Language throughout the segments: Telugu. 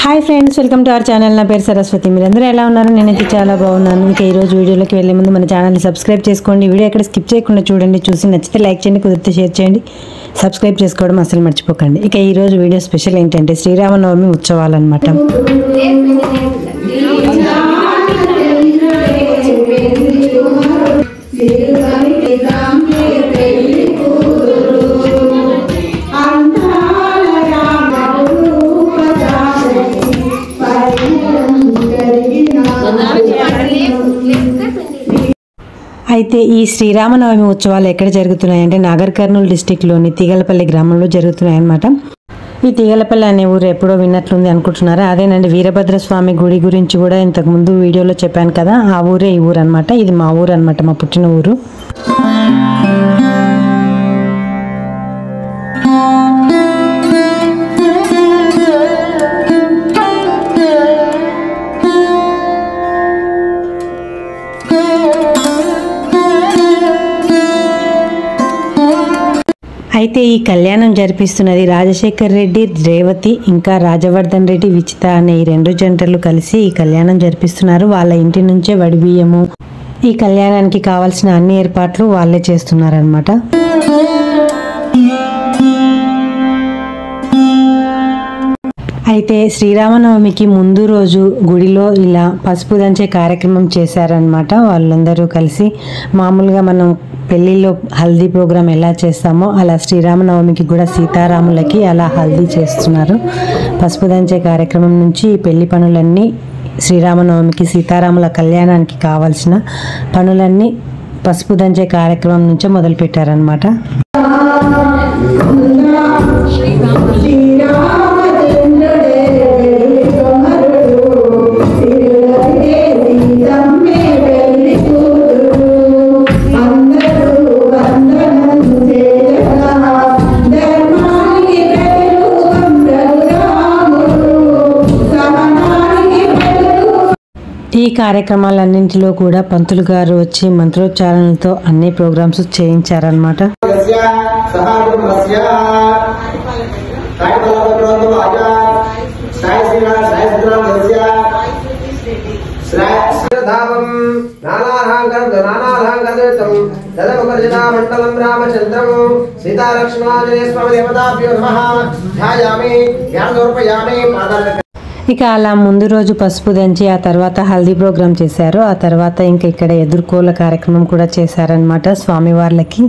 Hi friends, welcome to our channel. నా పేరు సరస్వతి. మీరందరూ ఎలా ఉన్నారు? నేనైతే చాలా బాగున్నాను. ఇంకా ఈరోజు వీడియోలోకి వెళ్ళే ముందు మన ఛానల్ని సబ్స్క్రైబ్ చేసుకోండి. వీడియో ఎక్కడ స్కిప్ చేయకుండా చూడండి. చూసి నచ్చితే లైక్ చేయండి, కుదిరితే షేర్ చేయండి. సబ్స్క్రైబ్ చేసుకోవడం అసలు మర్చిపోకండి. ఇక ఈరోజు వీడియో స్పెషల్ ఏంటంటే శ్రీరామనవమి ఉత్సవాలు అన్నమాట. అయితే ఈ శ్రీరామనవమి ఉత్సవాలు ఎక్కడ జరుగుతున్నాయంటే నాగర్ కర్నూలు డిస్టిక్లోని తీగలపల్లి గ్రామంలో జరుగుతున్నాయన్నమాట. ఈ తీగలపల్లి అనే ఊరు ఎప్పుడో విన్నట్లుంది అనుకుంటున్నారా? అదేనండి, వీరభద్రస్వామి గుడి గురించి కూడా ఇంతకుముందు వీడియోలో చెప్పాను కదా, ఆ ఊరే ఈ ఊరు అనమాట. ఇది మా ఊరు అనమాట, మా పుట్టిన ఊరు. అయితే ఈ కళ్యాణం జరిపిస్తున్నది రాజశేఖర్ రెడ్డి, రేవతి, ఇంకా రాజవర్ధన్ రెడ్డి, విచిత అనే ఈ రెండు జంటలు కలిసి ఈ కళ్యాణం జరిపిస్తున్నారు. వాళ్ళ ఇంటి నుంచే వడి బియ్యము, ఈ కళ్యాణానికి కావాల్సిన అన్ని ఏర్పాట్లు వాళ్ళే చేస్తున్నారనమాట. అయితే శ్రీరామనవమికి ముందు రోజు గుడిలో ఇలా పసుపు దంచే కార్యక్రమం చేశారనమాట. వాళ్ళందరూ కలిసి మామూలుగా మనం పెళ్ళిలో హల్దీ ప్రోగ్రాం ఎలా చేస్తామో అలా శ్రీరామనవమికి కూడా సీతారాములకి అలా హల్దీ చేస్తున్నారు. పసుపు దంచే కార్యక్రమం నుంచి ఈ పెళ్లి పనులన్నీ శ్రీరామనవమికి సీతారాముల కళ్యాణానికి కావాల్సిన పనులన్నీ పసుపు దంచే కార్యక్రమం నుంచే మొదలుపెట్టారనమాట. ఈ కార్యక్రమాలన్నింటిలో కూడా పంతులు గారు వచ్చి మంత్రోచ్చారణలతో అన్ని ప్రోగ్రామ్స్ చేయించారనమాట. ఇక అలా ముందు రోజు పసుపు దంచి ఆ తర్వాత హల్దీ ప్రోగ్రామ్ చేశారు. ఆ తర్వాత ఇంకా ఇక్కడ ఎదుర్కోల కార్యక్రమం కూడా చేశారనమాట స్వామివార్లకి.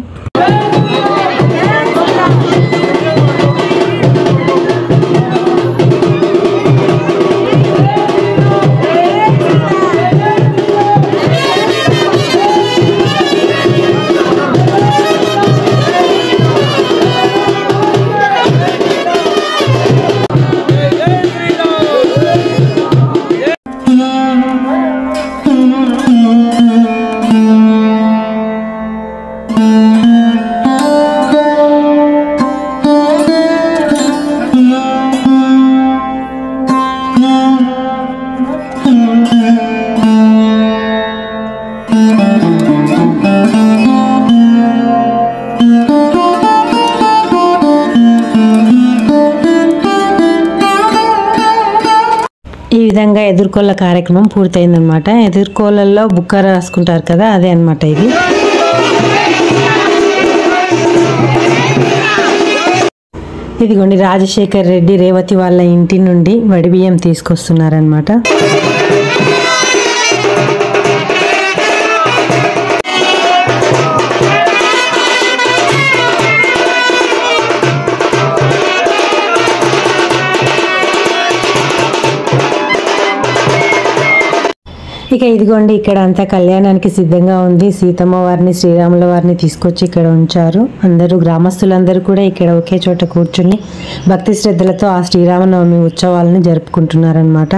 ఈ విధంగా ఎదుర్కోల కార్యక్రమం పూర్తయిందనమాట. ఎదుర్కోలలో బుక్క రాసుకుంటారు కదా, అదే అనమాట ఇది. ఇదిగోండి, రాజశేఖర్ రెడ్డి, రేవతి వాళ్ళ ఇంటి నుండి వడి బియ్యం తీసుకొస్తున్నారనమాట. ఇక ఇదిగోండి, ఇక్కడ అంతా కళ్యాణానికి సిద్ధంగా ఉంది. సీతమ్మ వారిని, శ్రీరాముల వారిని తీసుకొచ్చి ఇక్కడ ఉంచారు. అందరూ గ్రామస్తులందరూ కూడా ఇక్కడ ఒకే చోట కూర్చుని భక్తి శ్రద్ధలతో ఆ శ్రీరామనవమి ఉత్సవాలను జరుపుకుంటున్నారనమాట.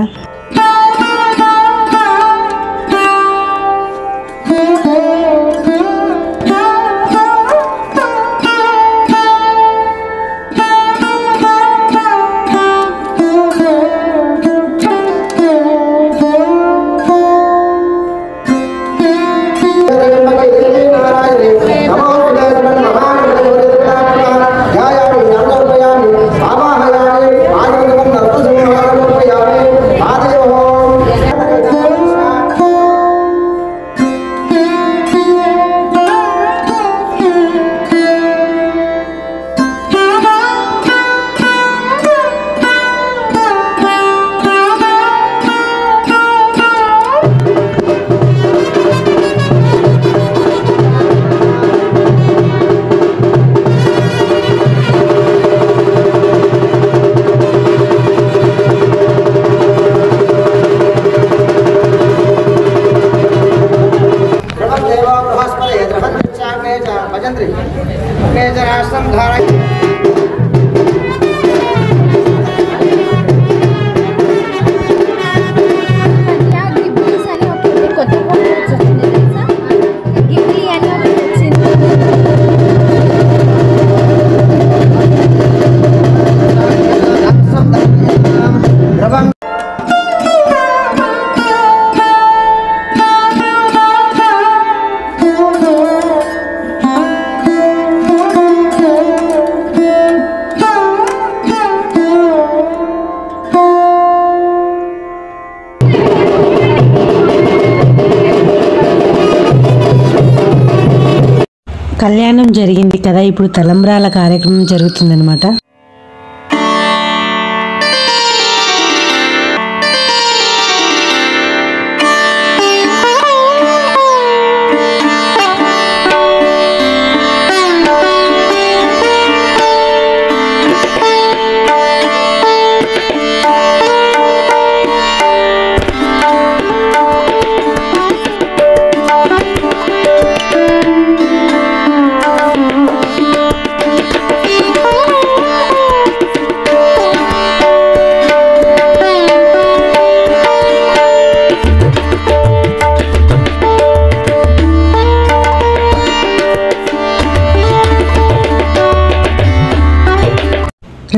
కళ్యాణం జరిగింది కదా, ఇప్పుడు తలంబ్రాల కార్యక్రమం జరుగుతుందన్నమాట.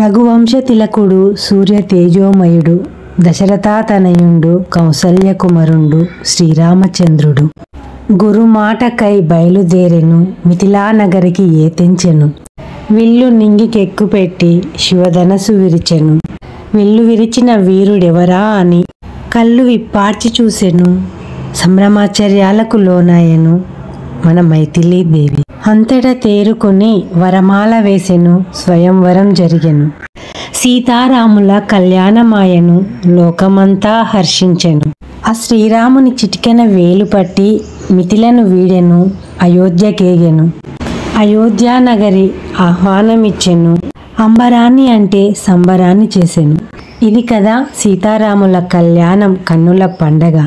రఘువంశ తిలకుడు, సూర్య తేజోమయుడు, దశరథాతనయుండు, కౌసల్య కుమరుండు, శ్రీరామచంద్రుడు గురుమాటకై బయలుదేరెను, మిథిలా నగరికి ఏతెంచెను. విల్లు నింగికెక్కుపెట్టి శివధనసు విరిచెను. విల్లు విరిచిన వీరుడెవరా అని కళ్ళు విప్పార్చి చూసెను. సంభ్రమాచర్యాలకు లోనాయెను మన మైథిలీదేవి. అంతటా తేరుకొని వరమాల వేసెను, స్వయంవరం జరిగెను. సీతారాముల కళ్యాణమాయను, లోకమంతా హర్షించెను. ఆ శ్రీరాముని చిటికెన వేలు పట్టి మిథిలను వీడెను, అయోధ్యకేగెను. అయోధ్యానగరి ఆహ్వానమిచ్చెను, అంబరాన్ని అంటే సంబరాన్ని చేసెను. ఇది కదా సీతారాముల కళ్యాణం, కన్నుల పండగ.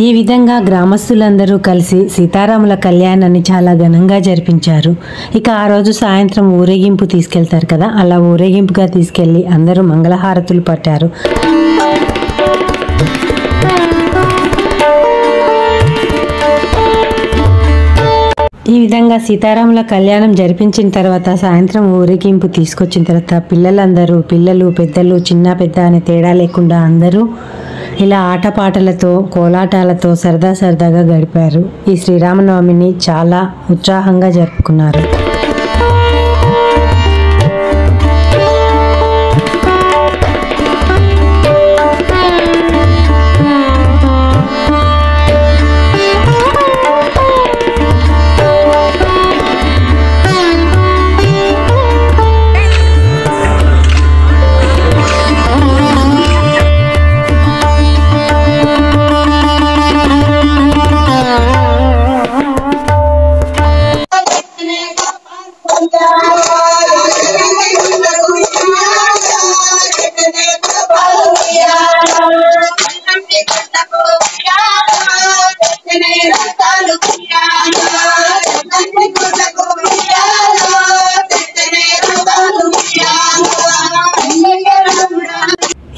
ఈ విధంగా గ్రామస్తులందరూ కలిసి సీతారాముల కళ్యాణాన్ని చాలా ఘనంగా జరిపించారు. ఇక ఆ రోజు సాయంత్రం ఊరేగింపు తీసుకెళ్తారు కదా, అలా ఊరేగింపుగా తీసుకెళ్లి అందరూ మంగళహారతులు పట్టారు. ఈ విధంగా సీతారాముల కళ్యాణం జరిపించిన తర్వాత సాయంత్రం ఊరేగింపు తీసుకొచ్చిన తర్వాత పిల్లలు పెద్దలు చిన్న పెద్ద అనే తేడా లేకుండా అందరూ ఇలా ఆటపాటలతో కోలాటాలతో సరదాగా గడిపారు. ఈ శ్రీరామనవమిని చాలా ఉత్సాహంగా జరుపుకున్నారు.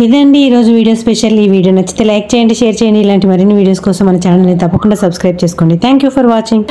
ఇదండి ఈరోజు వీడియో స్పెషల్. ఈ వీడియో నచ్చితే లైక్ చేయండి, షేర్ చేయండి. ఇలాంటి మరిన్ని వీడియోస్ కోసం మన ఛానల్ని తప్పకుండా సబ్స్క్రైబ్ చేసుకోండి. Thank you for watching.